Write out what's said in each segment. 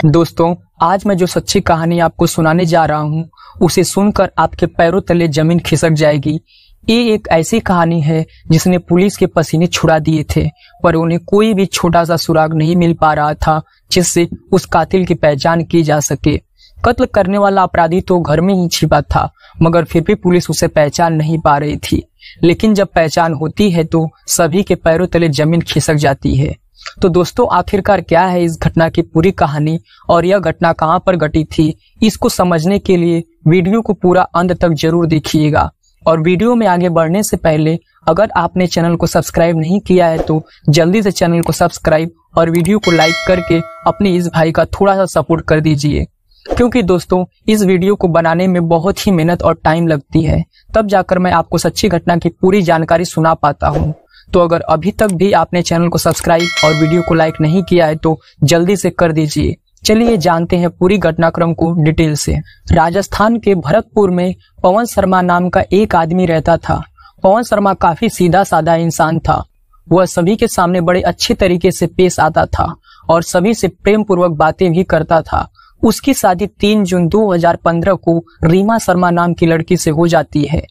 दोस्तों, आज मैं जो सच्ची कहानी आपको सुनाने जा रहा हूँ उसे सुनकर आपके पैरों तले जमीन खिसक जाएगी। ये एक ऐसी कहानी है जिसने पुलिस के पसीने छुड़ा दिए थे, पर उन्हें कोई भी छोटा सा सुराग नहीं मिल पा रहा था जिससे उस कातिल की पहचान की जा सके। कत्ल करने वाला अपराधी तो घर में ही छिपा था, मगर फिर भी पुलिस उसे पहचान नहीं पा रही थी। लेकिन जब पहचान होती है तो सभी के पैरों तले जमीन खिसक जाती है। तो दोस्तों, आखिरकार क्या है इस घटना की पूरी कहानी और यह घटना कहां पर घटी थी, इसको समझने के लिए वीडियो को पूरा अंत तक जरूर देखिएगा। और वीडियो में आगे बढ़ने से पहले अगर आपने चैनल को सब्सक्राइब नहीं किया है तो जल्दी से चैनल को सब्सक्राइब और वीडियो को लाइक करके अपने इस भाई का थोड़ा सा सपोर्ट कर दीजिए, क्योंकि दोस्तों इस वीडियो को बनाने में बहुत ही मेहनत और टाइम लगती है, तब जाकर मैं आपको सच्ची घटना की पूरी जानकारी सुना पाता हूँ। तो अगर अभी तक भी आपने चैनल को सब्सक्राइब और वीडियो को लाइक नहीं किया है तो जल्दी से कर दीजिए। चलिए जानते हैं पूरी घटनाक्रम को डिटेल से। राजस्थान के भरतपुर में पवन शर्मा नाम का एक आदमी रहता था। पवन शर्मा काफी सीधा साधा इंसान था। वह सभी के सामने बड़े अच्छे तरीके से पेश आता था और सभी से प्रेम पूर्वक बातें भी करता था। उसकी शादी 3 जून 2015 को रीमा शर्मा नाम की लड़की से हो जाती है।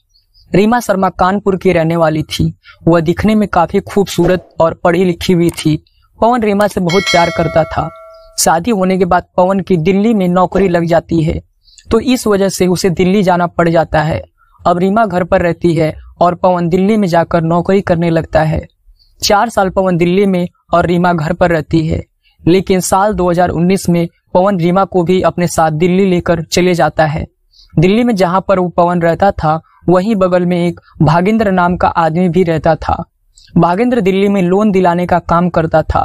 रीमा शर्मा कानपुर की रहने वाली थी। वह दिखने में काफी खूबसूरत और पढ़ी लिखी हुई थी। पवन रीमा से बहुत प्यार करता था। शादी होने के बाद पवन की दिल्ली में नौकरी लग जाती है, तो इस वजह से उसे दिल्ली जाना पड़ जाता है। अब रीमा घर पर रहती है और पवन दिल्ली में जाकर नौकरी करने लगता है। 4 साल पवन दिल्ली में और रीमा घर पर रहती है। लेकिन साल 2019 में पवन रीमा को भी अपने साथ दिल्ली लेकर चले जाता है। दिल्ली में जहां पर वो पवन रहता था वहीं बगल में एक भागेंद्र नाम का आदमी भी रहता था। भागेंद्र दिल्ली में लोन दिलाने का काम करता था।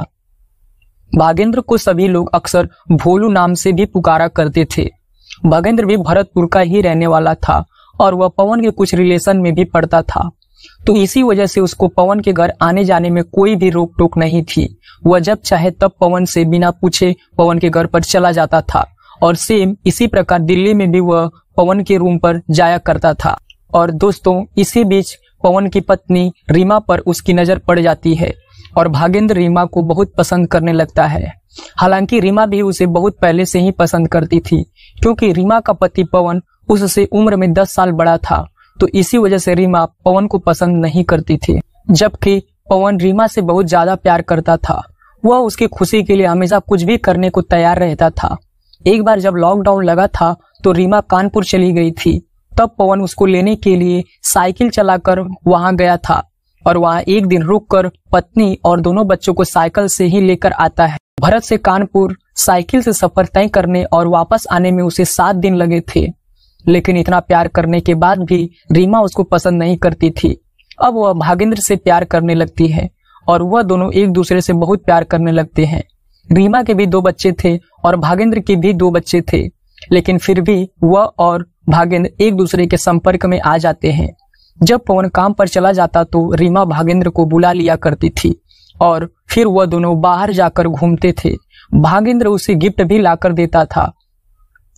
भागेंद्र को सभी लोग अक्सर भोलू नाम से भी पुकारा करते थे। भागेंद्र भी भरतपुर का ही रहने वाला था और वह पवन के कुछ रिलेशन में भी पड़ता था, तो इसी वजह से उसको पवन के घर आने जाने में कोई भी रोक टोक नहीं थी। वह जब चाहे तब पवन से बिना पूछे पवन के घर पर चला जाता था और सेम इसी प्रकार दिल्ली में भी वह पवन के रूम पर जाया करता था। और दोस्तों, इसी बीच पवन की पत्नी रीमा पर उसकी नजर पड़ जाती है और भागेंद्र रीमा को बहुत पसंद करने लगता है। हालांकि रीमा भी उसे बहुत पहले से ही पसंद करती थी, क्योंकि रीमा का पति पवन उससे उम्र में 10 साल बड़ा था, तो इसी वजह से रीमा पवन को पसंद नहीं करती थी। जबकि पवन रीमा से बहुत ज्यादा प्यार करता था। वह उसकी खुशी के लिए हमेशा कुछ भी करने को तैयार रहता था। एक बार जब लॉकडाउन लगा था तो रीमा कानपुर चली गई थी। तब पवन उसको लेने के लिए साइकिल चलाकर वहां गया था और वहां एक दिन रुककर पत्नी और दोनों बच्चों को साइकिल से ही लेकर आता है। भरत से कानपुर साइकिल से सफर तय करने और वापस आने में उसे 7 दिन लगे थे। लेकिन इतना प्यार करने के बाद भी रीमा उसको पसंद नहीं करती थी। अब वह भागेंद्र से प्यार करने लगती है और वह दोनों एक दूसरे से बहुत प्यार करने लगते हैं। रीमा के भी 2 बच्चे थे और भागेंद्र के भी 2 बच्चे थे, लेकिन फिर भी वह और भागेंद्र एक दूसरे के संपर्क में आ जाते हैं। जब पवन काम पर चला जाता तो रीमा भागेंद्र को बुला लिया करती थी और फिर वह दोनों बाहर जाकर घूमते थे। भागेंद्र उसे गिफ्ट भी लाकर देता था।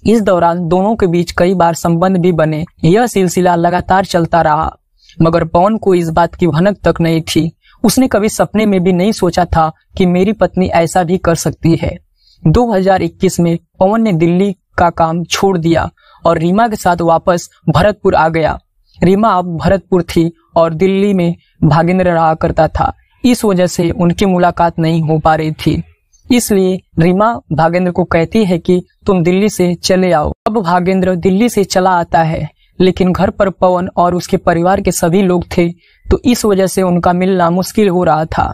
इस दौरान दोनों के बीच कई बार संबंध भी बने। यह सिलसिला लगातार चलता रहा, मगर पवन को इस बात की भनक तक नहीं थी। उसने कभी सपने में भी नहीं सोचा था कि मेरी पत्नी ऐसा भी कर सकती है। 2021 में पवन ने दिल्ली का काम छोड़ दिया और रीमा के साथ वापस भरतपुर आ गया। रीमा अब भरतपुर थी और दिल्ली में भागेंद्र रहा करता था। इस वजह से उनकी मुलाकात नहीं हो पा रही थी। इसलिए रीमा भागेंद्र को कहती है कि तुम दिल्ली से चले आओ। अब भागेंद्र दिल्ली से चला आता है, लेकिन घर पर पवन और उसके परिवार के सभी लोग थे, तो इस वजह से उनका मिलना मुश्किल हो रहा था।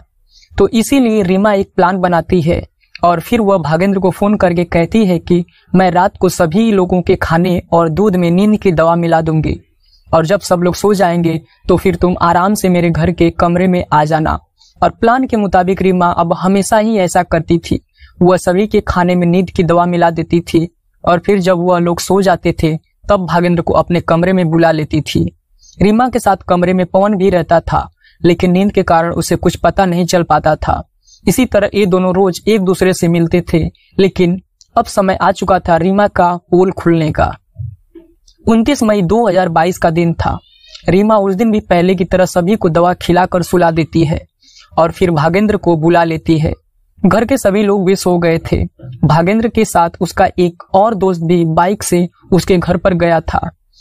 तो इसीलिए रीमा एक प्लान बनाती है और फिर वह भागेंद्र को फोन करके कहती है कि मैं रात को सभी लोगों के खाने और दूध में नींद की दवा मिला दूंगी और जब सब लोग सो जाएंगे तो फिर तुम आराम से मेरे घर के कमरे में आ जाना। और प्लान के मुताबिक रीमा अब हमेशा ही ऐसा करती थी। वह सभी के खाने में नींद की दवा मिला देती थी और फिर जब वह लोग सो जाते थे तब भागेंद्र को अपने कमरे में बुला लेती थी। रीमा के साथ कमरे में पवन भी रहता था, लेकिन नींद के कारण उसे कुछ पता नहीं चल पाता था। इसी तरह ये दोनों रोज एक दूसरे से मिलते थे, लेकिन अब समय आ चुका था रीमा का पोल खुलने का। 29 मई 2022 का दिन था। रीमा उस दिन भी पहले की तरह सभी को दवा खिलाकर सुला देती है और फिर भागेंद्र को बुला लेती है। घर के सभी लोग भी सो गए थे। भागेंद्र के साथ उसका एक और दोस्त भी बाइक से उसके घर पर गया था।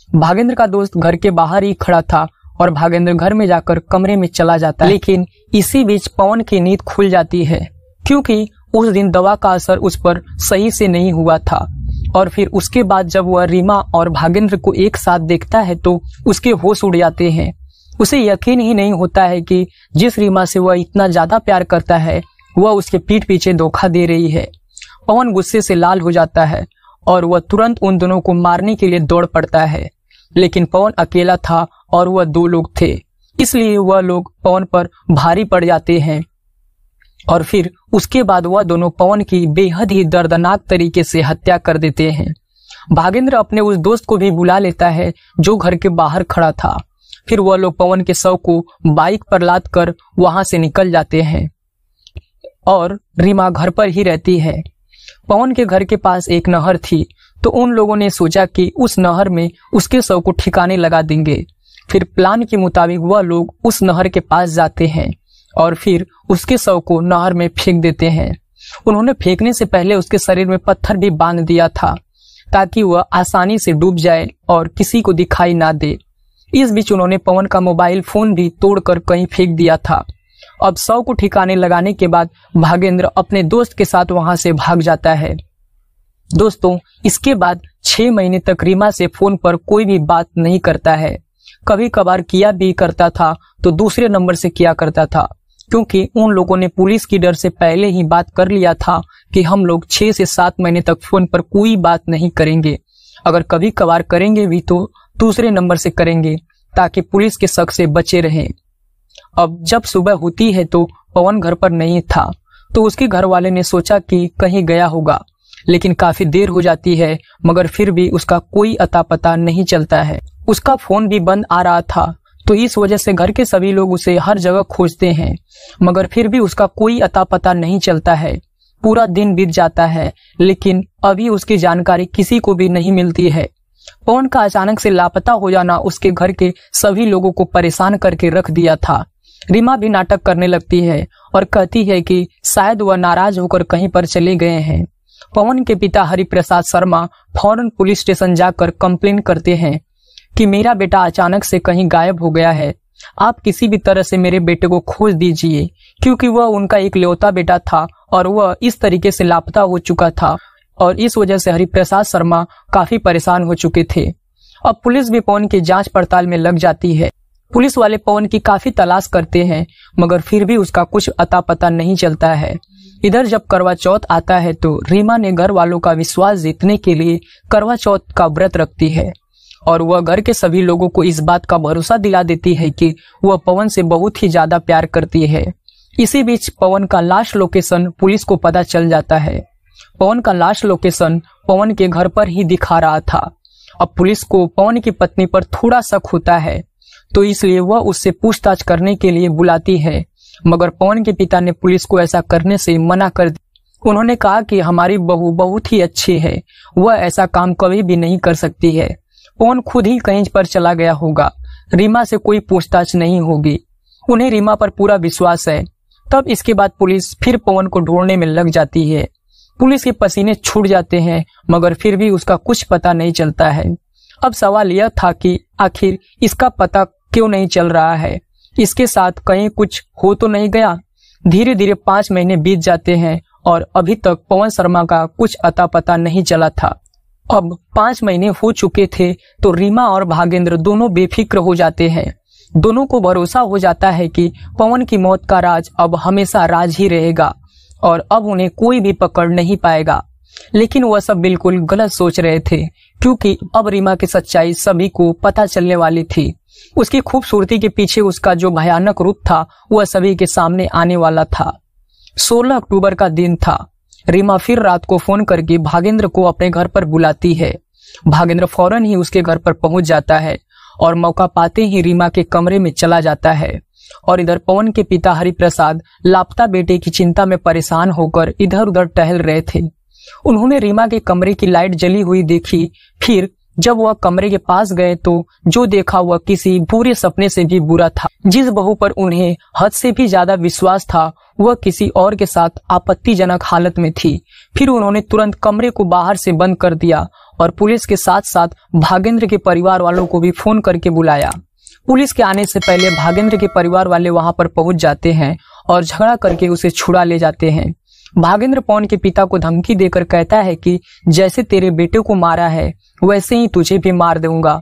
भागेंद्र का दोस्त घर के बाहर ही खड़ा था और भागेंद्र घर में जाकर कमरे में चला जाता है। लेकिन इसी बीच पवन की नींद खुल जाती है, क्योंकि उस दिन दवा का असर उस पर सही से नहीं हुआ था। और फिर उसके बाद जब वह रीमा और भागेंद्र को एक साथ देखता है तो उसके होश उड़ जाते हैं। उसे यकीन ही नहीं होता है कि जिस रीमा से वह इतना ज्यादा प्यार करता है वह उसके पीठ पीछे धोखा दे रही है। पवन गुस्से से लाल हो जाता है और वह तुरंत उन दोनों को मारने के लिए दौड़ पड़ता है। लेकिन पवन अकेला था और वह दो लोग थे, इसलिए वह लोग पवन पर भारी पड़ जाते हैं। और फिर उसके बाद वह दोनों पवन की बेहद ही दर्दनाक तरीके से हत्या कर देते हैं। भागेंद्र अपने उस दोस्त को भी बुला लेता है जो घर के बाहर खड़ा था। फिर वह लोग पवन के शव को बाइक पर लाद कर वहां से निकल जाते हैं और रीमा घर पर ही रहती है। पवन के घर के पास एक नहर थी, तो उन लोगों ने सोचा कि उस नहर में उसके शव को ठिकाने लगा देंगे। फिर प्लान के मुताबिक वह लोग उस नहर के पास जाते हैं और फिर उसके शव को नहर में फेंक देते हैं। उन्होंने फेंकने से पहले उसके शरीर में पत्थर भी बांध दिया था ताकि वह आसानी से डूब जाए और किसी को दिखाई ना दे। इस बीच उन्होंने पवन का मोबाइल फोन भी तोड़कर कहीं फेंक दिया था। अब शव को ठिकाने लगाने के बाद भागेंद्र अपने दोस्त के साथ वहां से भाग जाता है। दोस्तों, इसके बाद 6 महीने तक रीमा से फोन पर कोई भी बात नहीं करता है। कभी कभार किया भी करता था तो दूसरे नंबर से किया करता था, क्योंकि उन लोगों ने पुलिस की डर से पहले ही बात कर लिया था कि हम लोग 6 से 7 महीने तक फोन पर कोई बात नहीं करेंगे। अगर कभी कभार करेंगे भी तो दूसरे नंबर से करेंगे ताकि पुलिस के शक से बचे रहें। अब जब सुबह होती है तो पवन घर पर नहीं था, तो उसके घर वाले ने सोचा कि कहीं गया होगा। लेकिन काफी देर हो जाती है मगर फिर भी उसका कोई अता पता नहीं चलता है। उसका फोन भी बंद आ रहा था, तो इस वजह से घर के सभी लोग उसे हर जगह खोजते हैं मगर फिर भी उसका कोई अता पता नहीं चलता है। पूरा दिन बीत जाता है लेकिन अभी उसकी जानकारी किसी को भी नहीं मिलती है। पवन का अचानक से लापता हो जाना उसके घर के सभी लोगों को परेशान करके रख दिया था। रीमा भी नाटक करने लगती है और कहती है कि शायद वह नाराज होकर कहीं पर चले गए हैं। पवन के पिता हरिप्रसाद शर्मा फौरन पुलिस स्टेशन जाकर कंप्लेन करते हैं कि मेरा बेटा अचानक से कहीं गायब हो गया है। आप किसी भी तरह से मेरे बेटे को खोज दीजिए, क्योंकि वह उनका एक इकलौता बेटा था और वह इस तरीके से लापता हो चुका था। और इस वजह से हरिप्रसाद शर्मा काफी परेशान हो चुके थे। अब पुलिस भी पवन की जांच पड़ताल में लग जाती है। पुलिस वाले पवन की काफी तलाश करते हैं मगर फिर भी उसका कुछ अता पता नहीं चलता है। इधर जब करवा चौथ आता है तो रीमा ने घर वालों का विश्वास जीतने के लिए करवा चौथ का व्रत रखती है और वह घर के सभी लोगों को इस बात का भरोसा दिला देती है कि वह पवन से बहुत ही ज्यादा प्यार करती है। इसी बीच पवन का लाश लोकेशन पुलिस को पता चल जाता है। पवन का लाश लोकेशन पवन के घर पर ही दिखा रहा था। अब पुलिस को पवन की पत्नी पर थोड़ा शक होता है, तो इसलिए वह उससे पूछताछ करने के लिए बुलाती है मगर पवन के पिता ने पुलिस को ऐसा करने से मना कर दिया। उन्होंने कहा कि हमारी बहू बहुत ही अच्छी है, वह ऐसा काम कभी भी नहीं कर सकती है। पवन खुद ही कहीं पर चला गया होगा, रीमा से कोई पूछताछ नहीं होगी। उन्हें रीमा पर पूरा विश्वास है। तब इसके बाद पुलिस फिर पवन को ढूंढने में लग जाती है। पुलिस के पसीने छूट जाते हैं मगर फिर भी उसका कुछ पता नहीं चलता है। अब सवाल यह था कि आखिर इसका पता क्यों नहीं चल रहा है, इसके साथ कहीं कुछ हो तो नहीं गया। धीरे धीरे 5 महीने बीत जाते हैं और अभी तक पवन शर्मा का कुछ अता पता नहीं चला था। अब 5 महीने हो चुके थे तो रीमा और भागेंद्र दोनों बेफिक्र हो जाते हैं। दोनों को भरोसा हो जाता है कि पवन की मौत का राज अब हमेशा राज ही रहेगा और अब उन्हें कोई भी पकड़ नहीं पाएगा। लेकिन वह सब बिल्कुल गलत सोच रहे थे, क्योंकि अब रीमा की सच्चाई सभी को पता चलने वाली थी। उसकी खूबसूरती के पीछे उसका जो भयानक रूप था वह सभी के सामने आने वाला था। 16 अक्टूबर का दिन था। रीमा फिर रात को फोन करके भागेंद्र को अपने घर पर बुलाती है। भागेंद्र फौरन ही उसके घर पर पहुंच जाता है और मौका पाते ही रीमा के कमरे में चला जाता है। और इधर पवन के पिता हरिप्रसाद लापता बेटे की चिंता में परेशान होकर इधर उधर टहल रहे थे। उन्होंने रीमा के कमरे की लाइट जली हुई देखी, फिर जब वह कमरे के पास गए तो जो देखा वह किसी बुरे सपने से भी बुरा था। जिस बहू पर उन्हें हद से भी ज्यादा विश्वास था वह किसी और के साथ आपत्तिजनक हालत में थी। फिर उन्होंने तुरंत कमरे को बाहर से बंद कर दिया और पुलिस के साथ साथ भागेंद्र के परिवार वालों को भी फोन करके बुलाया। पुलिस के आने से पहले भागेंद्र के परिवार वाले वहां पर पहुंच जाते हैं और झगड़ा करके उसे छुड़ा ले जाते हैं। भागेंद्र पवन के पिता को धमकी देकर कहता है कि जैसे तेरे बेटे को मारा है वैसे ही तुझे भी मार दूंगा,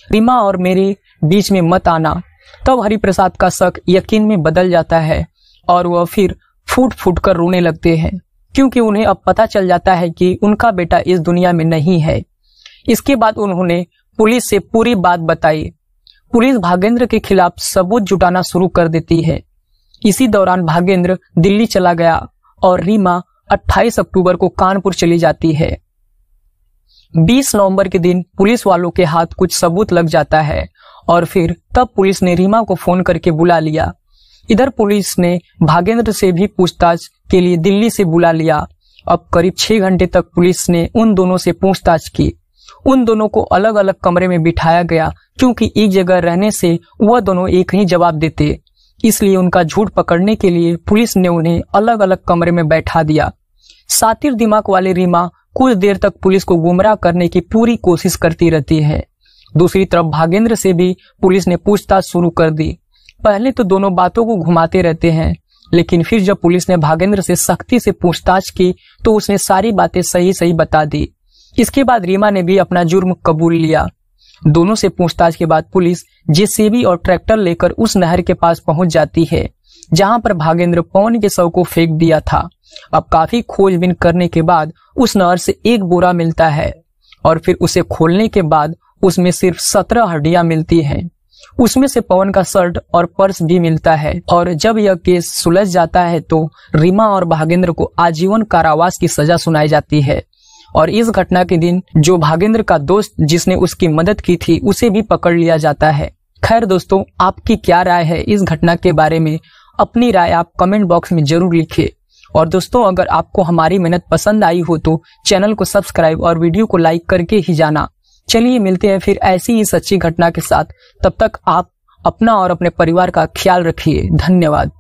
रीमा और मेरे बीच में मत आना। तब हरिप्रसाद का शक यकीन में बदल जाता है और वह फिर फूट फूट कर रोने लगते हैं, क्योंकि उन्हें अब पता चल जाता है कि उनका बेटा इस दुनिया में नहीं है। इसके बाद उन्होंने पुलिस से पूरी बात बताई। पुलिस भागेंद्र के खिलाफ सबूत जुटाना शुरू कर देती है। इसी दौरान भागेंद्र दिल्ली चला गया और रीमा 28 अक्टूबर को कानपुर चली जाती है। 20 नवंबर के दिन पुलिस वालों के हाथ कुछ सबूत लग जाता है और फिर तब पुलिस ने रीमा को फोन करके बुला लिया। इधर पुलिस ने भागेंद्र से भी पूछताछ के लिए दिल्ली से बुला लिया। अब करीब 6 घंटे तक पुलिस ने उन दोनों से पूछताछ की। उन दोनों को अलग अलग कमरे में बिठाया गया, क्योंकि एक जगह रहने से वह दोनों एक ही जवाब देते, इसलिए उनका झूठ पकड़ने के लिए पुलिस ने उन्हें अलग अलग कमरे में बैठा दिया। सातिर दिमाग वाली रीमा कुछ देर तक पुलिस को गुमराह करने की पूरी कोशिश करती रहती है। दूसरी तरफ भागेंद्र से भी पुलिस ने पूछताछ शुरू कर दी। पहले तो दोनों बातों को घुमाते रहते हैं, लेकिन फिर जब पुलिस ने भागेंद्र से सख्ती से पूछताछ की तो उसने सारी बातें सही सही बता दी। इसके बाद रीमा ने भी अपना जुर्म कबूल लिया। दोनों से पूछताछ के बाद पुलिस जेसीबी और ट्रैक्टर लेकर उस नहर के पास पहुंच जाती है जहां पर भागेंद्र पवन के शव को फेंक दिया था। अब काफी खोजबीन करने के बाद उस नहर से एक बोरा मिलता है और फिर उसे खोलने के बाद उसमें सिर्फ 17 हड्डियां मिलती हैं। उसमें से पवन का शर्ट और पर्स भी मिलता है। और जब यह केस सुलझ जाता है तो रीमा और भागेंद्र को आजीवन कारावास की सजा सुनाई जाती है। और इस घटना के दिन जो भागेंद्र का दोस्त जिसने उसकी मदद की थी उसे भी पकड़ लिया जाता है। खैर दोस्तों, आपकी क्या राय है इस घटना के बारे में? अपनी राय आप कमेंट बॉक्स में जरूर लिखिए। और दोस्तों, अगर आपको हमारी मेहनत पसंद आई हो तो चैनल को सब्सक्राइब और वीडियो को लाइक करके ही जाना। चलिए मिलते हैं फिर ऐसी ही सच्ची घटना के साथ। तब तक आप अपना और अपने परिवार का ख्याल रखिए। धन्यवाद।